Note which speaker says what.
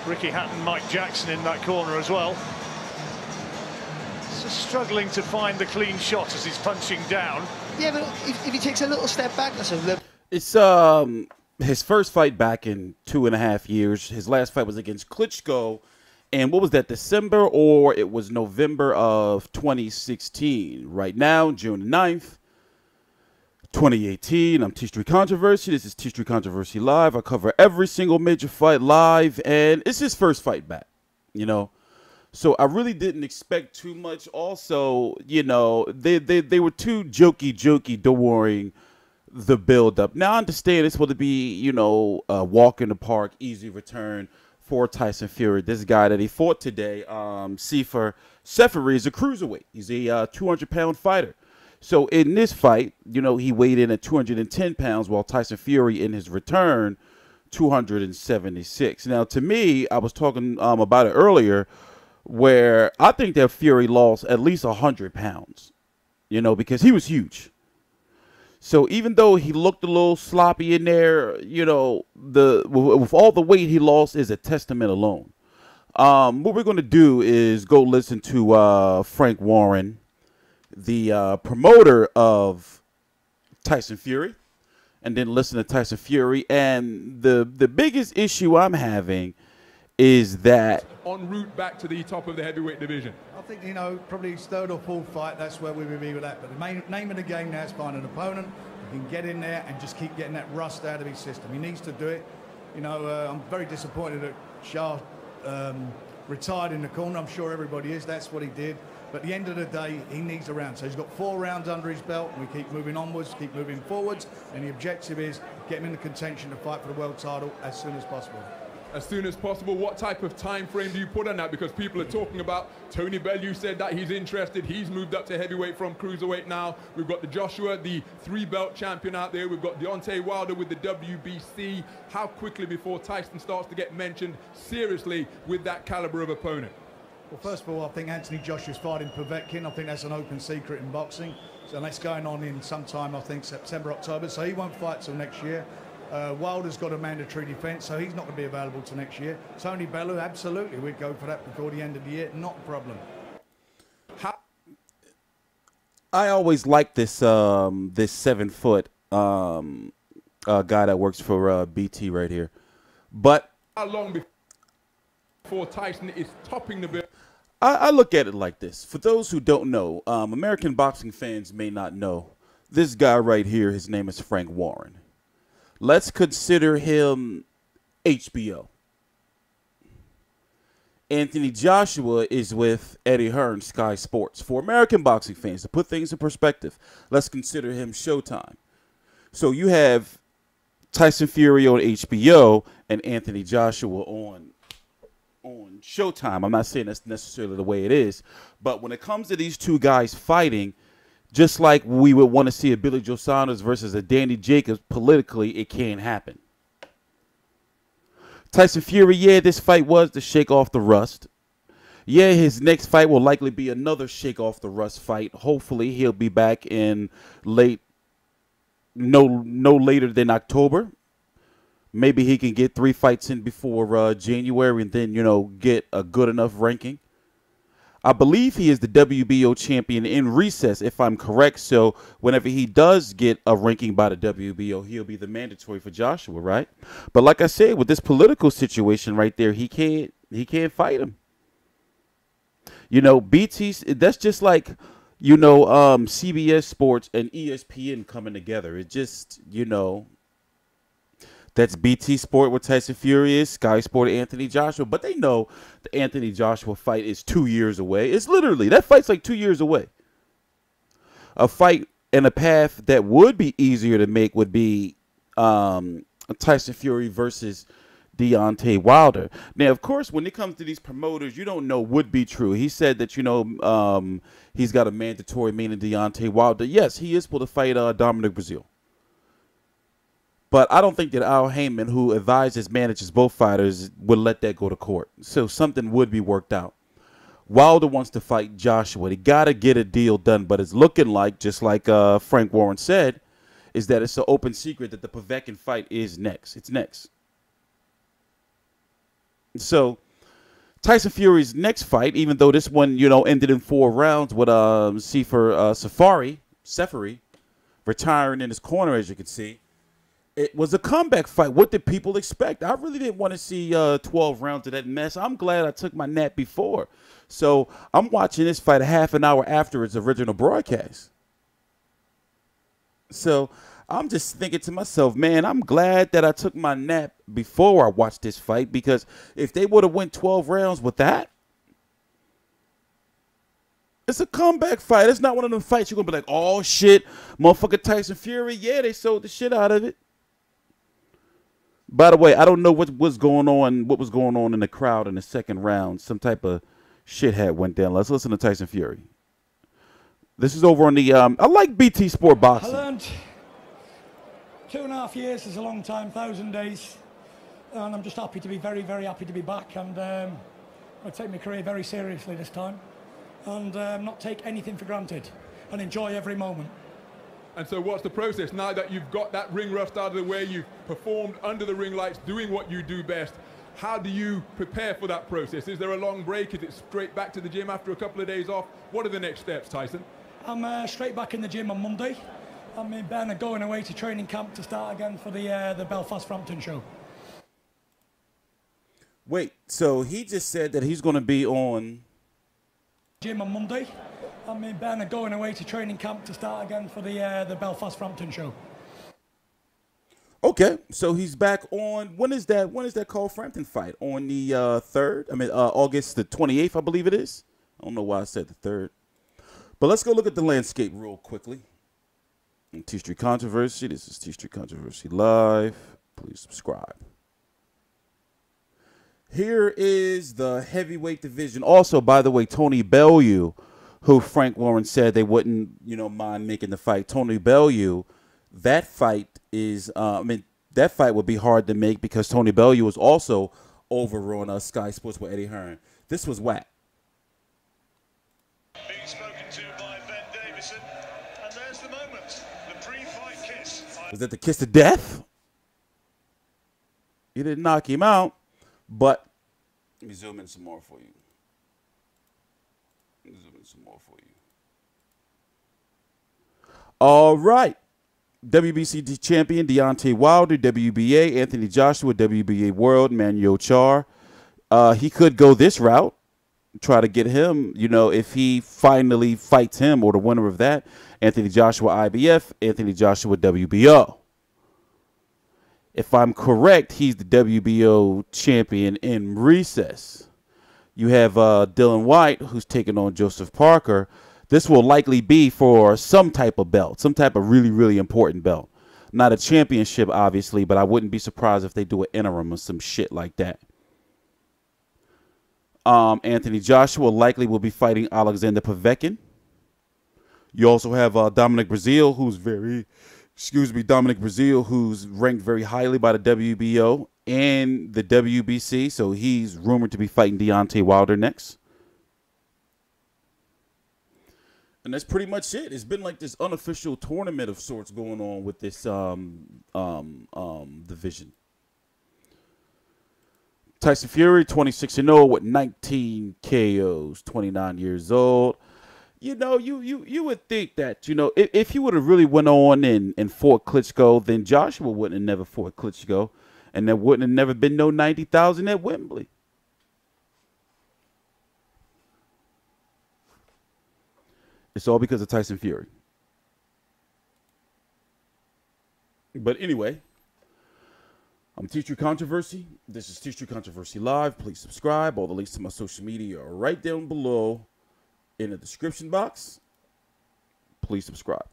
Speaker 1: Ricky Hatton, Mike Jackson in that corner as well. Just struggling to find the clean shot as he's punching down.
Speaker 2: Yeah, but if he takes a little step back, that's a little...
Speaker 3: It's his first fight back in 2.5 years. His last fight was against Klitschko, and what was that, December or it was November of 2016? Right now, June 9th, 2018. I'm TstreeT Controversy. This is TstreeT Controversy Live. I cover every single major fight live, and it's his first fight back, you know. So I really didn't expect too much. Also, you know, they were too jokey during the build-up. Now, I understand it's supposed to be, you know, a walk in the park, easy return for Tyson Fury. This guy that he fought today, Seferi, is a cruiserweight. He's a 200-pound fighter. So in this fight, you know, he weighed in at 210 pounds, while Tyson Fury in his return, 276. Now, to me, I was talking about it earlier, where I think that Fury lost at least 100 pounds, you know, because he was huge. So even though he looked a little sloppy in there, you know, with all the weight he lost is a testament alone. What we're going to do is go listen to Frank Warren, the promoter of Tyson Fury, and then listen to Tyson Fury. And the biggest issue I'm having is that
Speaker 4: en route back to the top of the heavyweight division.
Speaker 5: I think, you know, probably his third or fourth fight, that's where we will be with that. But the main name of the game now is find an opponent who can get in there and just keep getting that rust out of his system. He needs to do it. You know, I'm very disappointed that Shah retired in the corner. I'm sure everybody is. That's what he did. But at the end of the day, he needs a round. So he's got 4 rounds under his belt, and we keep moving onwards, keep moving forwards. And the objective is get him in the contention to fight for the world title as soon as possible.
Speaker 4: As soon as possible. What type of time frame do you put on that? Because people are talking about Tony Bellew said that he's interested. He's moved up to heavyweight from cruiserweight now. We've got the Joshua, the 3-belt champion out there. We've got Deontay Wilder with the WBC. How quickly before Tyson starts to get mentioned seriously with that caliber of opponent?
Speaker 5: Well, first of all, I think Anthony Joshua's fighting Povetkin. I think that's an open secret in boxing. So that's going on in sometime, I think, September, October. So he won't fight till next year. Wilder's got a mandatory defence, so he's not going to be available till next year. Tony Bellew, absolutely, we'd go for that before the end of the year, not a problem.
Speaker 3: I always liked this this 7-foot guy that works for BT right here, but
Speaker 4: how long before Tyson is topping the bill?
Speaker 3: I look at it like this. For those who don't know, American boxing fans may not know, this guy right here, his name is Frank Warren. Let's consider him HBO. Anthony Joshua is with Eddie Hearn, Sky Sports. For American boxing fans, to put things in perspective, let's consider him Showtime. So you have Tyson Fury on HBO and Anthony Joshua on Showtime. I'm not saying that's necessarily the way it is, but when it comes to these two guys fighting, just like we would want to see a Billy Joe Saunders versus a Danny Jacobs, politically, it can't happen. Tyson Fury, yeah, this fight was to shake off the rust. Yeah, his next fight will likely be another shake off the rust fight. Hopefully, he'll be back in no later than October. Maybe he can get 3 fights in before January and then, you know, get a good enough ranking. I believe he is the WBO champion in recess, if I'm correct. So whenever he does get a ranking by the WBO, he'll be the mandatory for Joshua, right? But like I said, with this political situation right there, he can't fight him. You know, BT, that's just like, you know, CBS Sports and ESPN coming together. It just, you know, that's BT Sport with Tyson Fury is, Sky Sport Anthony Joshua. But they know the Anthony Joshua fight is 2 years away. It's literally, that fight's like 2 years away. A fight and a path that would be easier to make would be Tyson Fury versus Deontay Wilder. Now, of course, when it comes to these promoters, you don't know would be true. He said that, you know, he's got a mandatory, meaning Deontay Wilder. Yes, he is supposed to fight Dominic Brazil. But I don't think that Al Heyman, who advises, manages both fighters, would let that go to court. So something would be worked out. Wilder wants to fight Joshua. They got to get a deal done. But it's looking like, just like Frank Warren said, is that it's an open secret that the Povetkin fight is next. It's next. So Tyson Fury's next fight, even though this one, you know, ended in 4 rounds with Seferi retiring in his corner, as you can see, it was a comeback fight. What did people expect? I really didn't want to see 12 rounds of that mess. I'm glad I took my nap before. So I'm watching this fight a half an hour after its original broadcast. So I'm just thinking to myself, man, I'm glad that I took my nap before I watched this fight, because if they would have went 12 rounds with that, it's a comeback fight. It's not one of them fights you're going to be like, oh, shit, motherfucker Tyson Fury. Yeah, they sold the shit out of it. By the way, I don't know what was going on in the crowd in the second round. Some type of shithead went down. Let's listen to Tyson Fury. This is over on the, I like BT Sport Boxing.
Speaker 6: I learned 2.5 years is a long time, 1,000 days. And I'm just happy to be very, very happy to be back. And I take my career very seriously this time. And not take anything for granted. And enjoy every moment.
Speaker 4: And so what's the process now that you've got that ring rust out of the way, you've performed under the ring lights, doing what you do best? How do you prepare for that process? Is there a long break? Is it straight back to the gym after a couple of days off? What are the next steps, Tyson?
Speaker 6: I'm straight back in the gym on Monday. I'm in Bern going away to training camp to start again for the Belfast-Frampton show.
Speaker 3: Wait, so he just said that he's going to be on
Speaker 6: Gym on Monday. I'm in Bern going away to training camp to start again for the Belfast-Frampton show.
Speaker 3: Okay, so he's back on. When is that Cole Frampton fight? On the 3rd? I mean, August the 28th, I believe it is. I don't know why I said the 3rd. But let's go look at the landscape real quickly. TstreeT Controversy. This is TstreeT Controversy Live. Please subscribe. Here is the heavyweight division. Also, by the way, Tony Bellew, who Frank Warren said they wouldn't, you know, mind making the fight. Tony Bellew, that fight is, that fight would be hard to make because Tony Bellew was also over on Sky Sports with Eddie Hearn. This was whack.
Speaker 1: Being spoken to by Ben Davison, and there's the moment, the pre-fight kiss.
Speaker 3: Was that the kiss to death? He didn't knock him out, but let me zoom in some more for you. All right. WBC champion Deontay Wilder, WBA, Anthony Joshua, WBA World, Manuel Char. He could go this route, try to get him, you know, if he finally fights him or the winner of that, Anthony Joshua IBF, Anthony Joshua WBO. If I'm correct, he's the WBO champion in recess. You have Dylan White, who's taking on Joseph Parker. This will likely be for some type of belt, some type of really, really important belt. Not a championship, obviously, but I wouldn't be surprised if they do an interim or some shit like that. Anthony Joshua likely will be fighting Alexander Povetkin. You also have Dominic Breazeale, who's who's ranked very highly by the WBO and the WBC, so he's rumored to be fighting Deontay Wilder next. And that's pretty much it. It's been like this unofficial tournament of sorts going on with this division. Tyson Fury, 26-0 with 19 KOs, 29 years old. You know, you would think that, you know, if he would have really went on and fought Klitschko, then Joshua wouldn't have never fought Klitschko, and there wouldn't have never been no 90,000 at Wembley. It's all because of Tyson Fury. But anyway, I'm TstreeT Controversy. This is TstreeT Controversy Live. Please subscribe. All the links to my social media are right down below in the description box. Please subscribe.